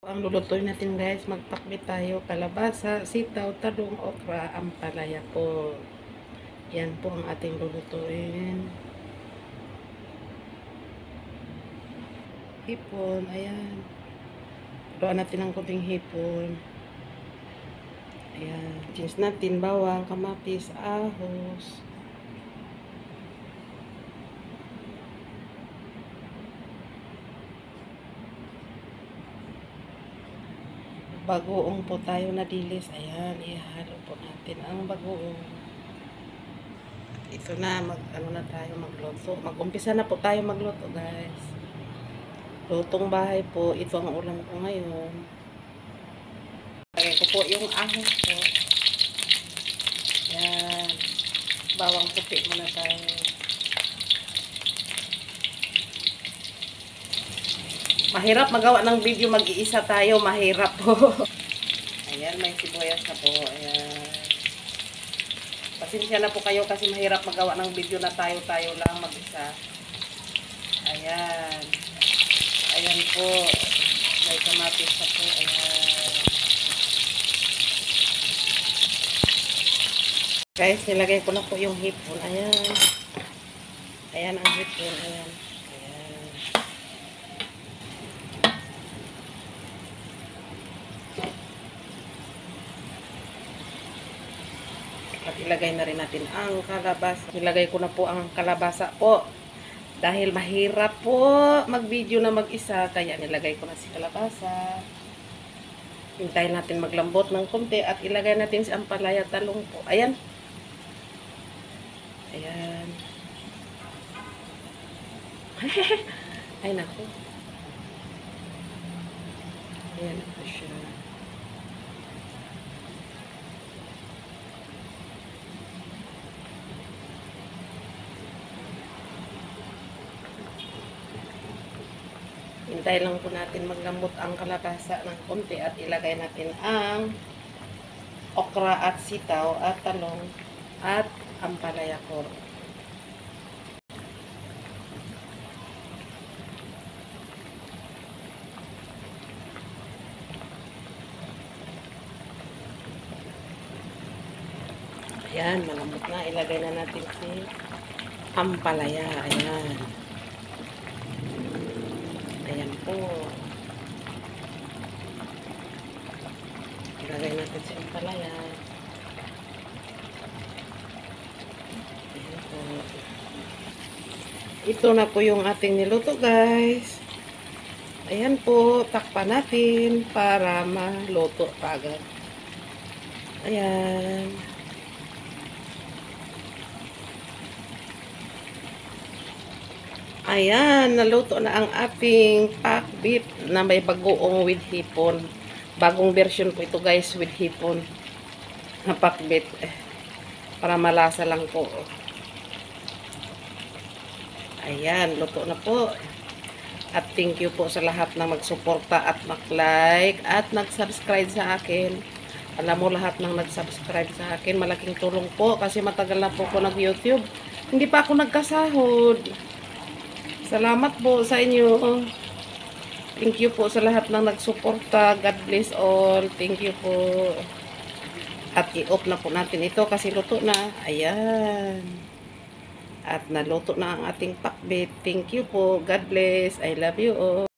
Ang lulutuin natin guys, magpakbit tayo, kalabasa, sitaw, talong, okra, ampalaya po. Yan po ang ating lulutuin. Hipon, ayan. Lutuan natin ang kunting hipon. Ayan. Jeans natin, bawang, kamatis, ahos. Bagoong po tayo na dilis. Ayan, ihalo po natin ang bagoong. Ito na, ano na tayo magluto. Mag-umpisa na po tayo magluto, guys. Lutong bahay po. Ito ang ulam ko ngayon. Lagay ko po yung ahos po. Ayan. Bawang puti muna tayo. Mahirap magawa ng video, mag-iisa tayo, mahirap po. Ayan, may sibuyas na po. Ayan. Pasensya na po kayo kasi mahirap magawa ng video na tayo-tayo lang mag-isa. Ayan. Ayan po. May kamatis na po. Ayan. Guys, nilagay ko na po yung hipon. Ayan. Ayan ang hipon. Ayan. At ilagay na rin natin ang kalabasa. Ilagay ko na po ang kalabasa po. Dahil mahirap po mag-video na mag-isa, kaya nilagay ko na si kalabasa. Hintayin natin maglambot ng konti at ilagay natin si ampalaya, talong po. Ayan. Ayan. Ay naku. Ayan po siya. Hintay lang po natin maglambot ang kalabasa ng konti at ilagay natin ang okra at sitaw at talong at ampalaya ko. Ayan, malambot na. Ilagay na natin si ampalaya. Ayan. Ayan po. Ilagay natin si ampalaya. Ayan po. Ito na po yung ating niluto, guys. Ayan po. Takpan natin para maluto agad. Ayan. Ayan, naluto na ang ating pakbit na may bagoong with hipon. Bagong version po ito guys, with hipon na pakbit. Para malasa lang po. Ayan, luto na po. At thank you po sa lahat na magsuporta at mag-like at nag-subscribe sa akin. Alam mo lahat ng nag-subscribe sa akin, malaking tulong po kasi matagal na po ako nag-YouTube. Hindi pa ako nagkasahod. Salamat po sa inyo. Thank you po sa lahat ng nagsuporta. God bless all. Thank you po. At i-off na po natin ito kasi luto na. Ayan. At naluto na ang ating pakbit. Thank you po. God bless. I love you all.